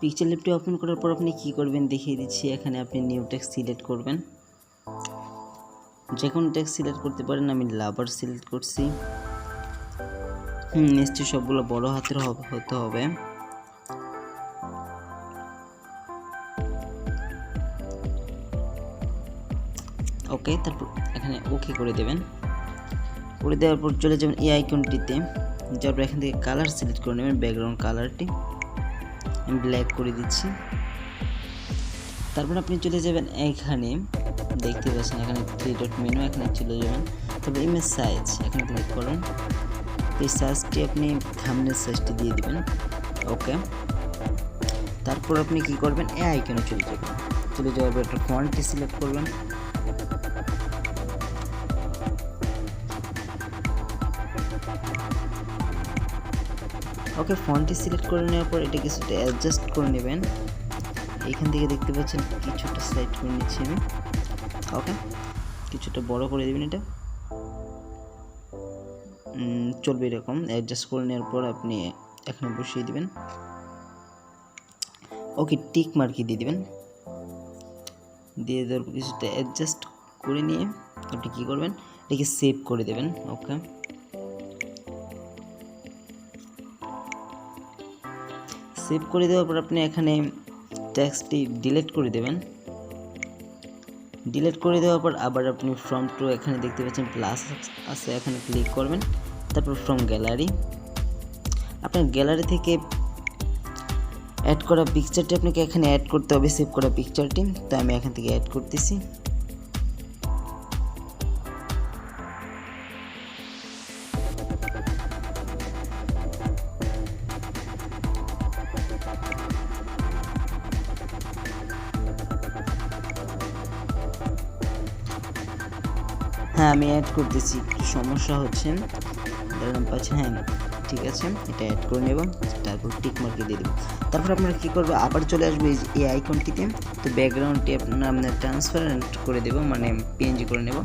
Picture ল্যাবটি open করার পর আপনি কি করবেন দেখিয়ে দিচ্ছি। এখানে আপনি নিউ টেক্সট সিলেক্ট করবেন, যে কোনো টেক্সট সিলেক্ট করতে পারেন। আমি লাভার সিলেক্ট করছি। নিশ্চয়ই সবগুলো বড় হাতের হতে হবে। ওকে, তারপর এখানে ওকে করে দেবেন। করে দেওয়ার পর চলে যাবেন এই আইকনটিতে, যারপর এখান থেকে কালার সিলেক্ট করে নেবেন। ব্যাকগ্রাউন্ড কালারটি আমি ব্ল্যাক করে দিচ্ছি। তারপর আপনি চলে যাবেন এখানে, দেখতে পাচ্ছেন এখানে 3 ডট মেনু, এখানে চলে যাবেন। তারপর ইমেজ সাইজ এখানে ক্লিক করুন। এই সাইজটি আপনি থাম্বনেল সাইজটি দিয়ে দিবেন। ওকে, তারপর আপনি কি করবেন, এই আইকনে চলে যাবেন। চলে যাওয়ার পর একটা ফন্টটি সিলেক্ট করবেন। ওকে, ফন্টটি সিলেক্ট করে নেওয়ার পর এটা কিছুটা অ্যাডজাস্ট করে নেবেন। এইখান থেকে দেখতে পাচ্ছেন কিছুটা স্লাইড করে নিচ্ছি আমি। ওকে, কিছুটা বড় করে দেবেন, এটা চলবে এরকম। অ্যাডজাস্ট করে নেওয়ার পর আপনি এখানে বসিয়ে দিবেন। ওকে, টিক মার্কি দিয়ে দিবেন। দিয়ে দেওয়ার পর কিছুটা অ্যাডজাস্ট করে নিয়ে আপনি কী করবেন, এটাকে সেভ করে দেবেন। ওকে, সেভ করে দেওয়ার পর আপনি এখানে টেক্সটটি ডিলিট করে দেবেন। ডিলিট করে দেওয়ার পর আবার আপনি ফ্রম টু, এখানে দেখতে পাচ্ছেন প্লাস আছে, এখানে ক্লিক করবেন। তারপর ফ্রম গ্যালারি, আপনার গ্যালারি থেকে অ্যাড করা পিকচারটি আপনাকে এখানে অ্যাড করতে হবে, সেভ করা পিকচারটি। তো আমি এখান থেকে অ্যাড করতেছি। হ্যাঁ, আমি অ্যাড করতেছি, একটু সমস্যা হচ্ছে, দেখলাম পাচ্ছেন। হ্যাঁ, ঠিক আছে, এটা অ্যাড করে নেব। তারপর টিক মার্কে দিয়ে দেবো। তারপর আপনারা কী করবো, আবার চলে আসবে এই আইকনটিতে। তো ব্যাকগ্রাউন্ডটি আপনার ট্রান্সপারেন্ট করে দেবো, মানে পিএনজি করে নেব।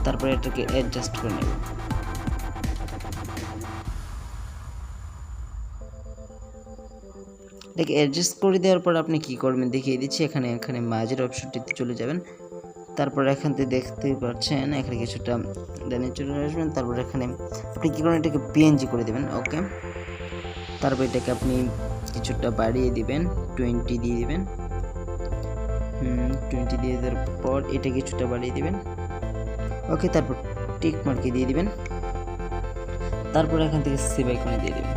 তারপর এটাকে অ্যাডজাস্ট করে নেব। এটাকে অ্যাডজাস্ট করে দেওয়ার পর আপনি কী করবেন দেখিয়ে দিচ্ছি। এখানে মাঝের অপশনটিতে চলে যাবেন। তারপর এখান থেকে দেখতে পাচ্ছেন এখানে কিছুটা ডানে চলে আসবেন। তারপর এখানে আপনি কী করেন, এটাকে পিএনজি করে দেবেন। ওকে, তারপর এটাকে আপনি কিছুটা বাড়িয়ে দিবেন, 20 দিয়ে দিবেন। 20 দিয়ে দেওয়ার পর এটা কিছুটা বাড়িয়ে দিবেন। ওকে, তারপর টিক মার্কে দিয়ে দিবেন। তারপর এখান থেকে সেভ আইকনে দিয়ে দিবেন।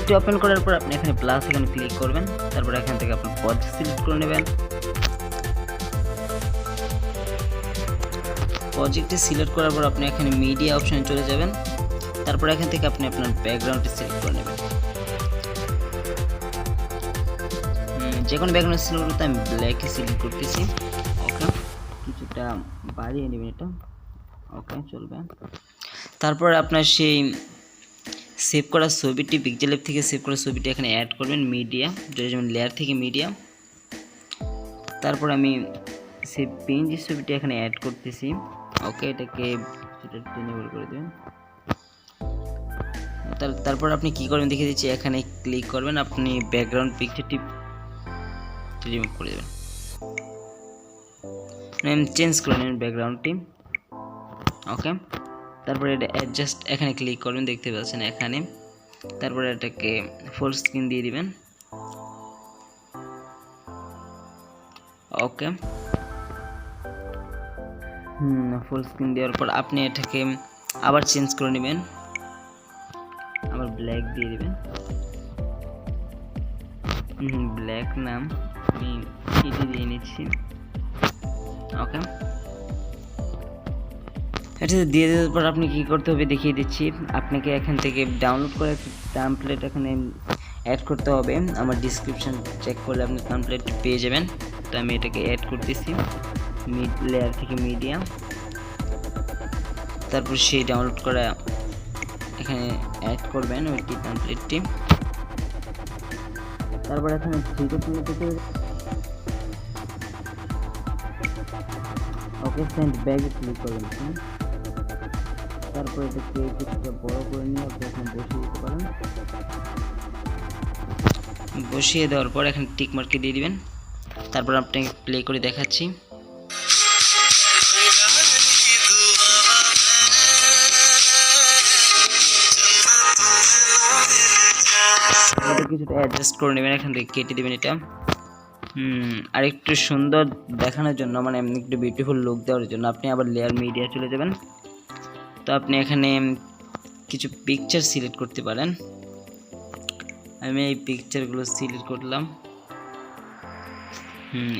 এটি ওপেন করার পর আপনি এখানে প্লাস এখানে ক্লিক করবেন। তারপর এখান থেকে আপনি প্রজেক্ট সিলেক্ট করে নেবেন। প্রজেক্টটি সিলেক্ট করার পর আপনি এখানে মিডিয়া অপশনে চলে যাবেন। তারপর এখান থেকে আপনি আপনার ব্যাকগ্রাউন্ডটি সিলেক্ট করে নেবেন। যে কোনো ব্যাকগ্রাউন্ড সিলেক্ট করতে আমি ব্ল্যাকে সিলেক্ট করতেছি। ওকে, কিছুটা বাড়িয়ে নেবেন এটা। ওকে, চলবে। তারপর আপনার সেই সেভ করা ছবিটি, পিক্সেলল্যাব থেকে সেভ করা ছবিটি এখানে অ্যাড করবেন। মিডিয়া, যেমন লেয়ার থেকে মিডিয়া। তারপর আমি সেই পিএনজি ছবিটি এখানে অ্যাড করতেছি। ওকে, এটাকে এনেবল করে দেবেন। তারপর আপনি কি করবেন দেখিয়ে দিচ্ছি। এখানে ক্লিক করবেন, আপনি ব্যাকগ্রাউন্ড পিকচারটি রিমুভ করে দেবেন, চেঞ্জ করে নেবেন ব্যাকগ্রাউন্ডটি। ওকে, তারপরে এটা অ্যাডজাস্ট এখানে ক্লিক করবেন, দেখতে পাচ্ছেন এখানে। তারপরে এটাকে ফুল স্ক্রিন দিয়ে দিবেন। ওকে, ফুল স্ক্রিন দেওয়ার পর আপনি এটাকে আবার চেঞ্জ করে নেবেন, আবার ব্ল্যাক দিয়ে দিবেন। ব্ল্যাক নাম আমি এটি দিয়ে নিচ্ছি। ওকে, এটা দিয়ে দেওয়ার পর আপনি কী করতে হবে দেখিয়ে দিচ্ছি। আপনাকে এখান থেকে ডাউনলোড করে একটা টেমপ্লেট এখানে অ্যাড করতে হবে। আমার ডিসক্রিপশন চেক করলে আপনি টেমপ্লেট পেয়ে যাবেন। তো আমি এটাকে অ্যাড করতেছি, লেয়ার থেকে মিডিয়া। তারপর সেই ডাউনলোড করা এখানে অ্যাড করবেন ওইটি টেমপ্লেটটি। তারপর এখানে থ্রিডি থেকে ওকে সেন্ড ব্যাগে ক্লিক করবেন। তারপর এটাকে কিছুটা বড় করে নিয়ে আপনি এখানে বসিয়ে দিতে পারেন। বসিয়ে দেওয়ার পর এখানে টিক মার্কে দিয়ে দিবেন। তারপর আপনাকে প্লে করে দেখাচ্ছি। কিছুটা অ্যাডজাস্ট করে নেবেন, এখান থেকে কেটে দেবেন এটা। আর একটু সুন্দর দেখানোর জন্য মানে একটু বিউটিফুল লুক দেওয়ার জন্য আপনি আবার লেয়ার মিডিয়া চলে যাবেন। তো আপনি এখানে কিছু পিকচার সিলেক্ট করতে পারেন। আমি এই পিকচারগুলো সিলেক্ট করলাম।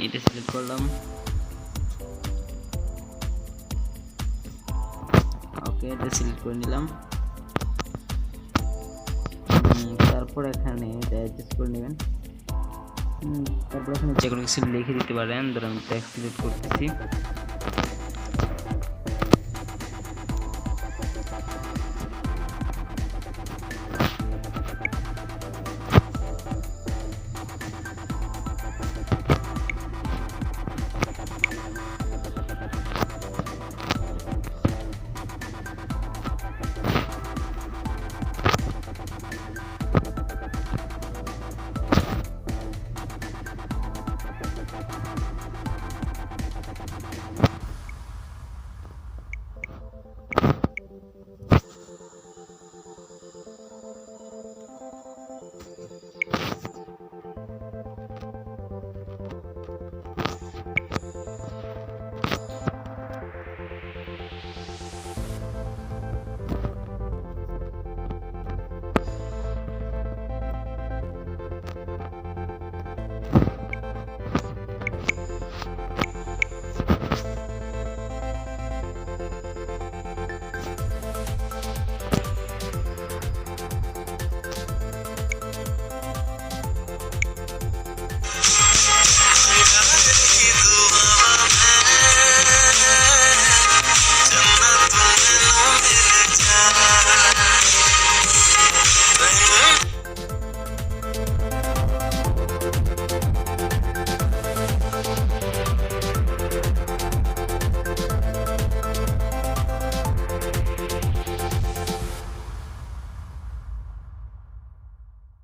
এটা সিলেক্ট করলাম। ওকে, এটা সিলেক্ট করে নিলাম। তারপর এখানে এটা অ্যাডজাস্ট করে নেবেন। তারপর এখানে যে কোনো কিছু লিখে দিতে পারেন। ধরুন আমি টেক্সট সিলেক্ট করতেছি।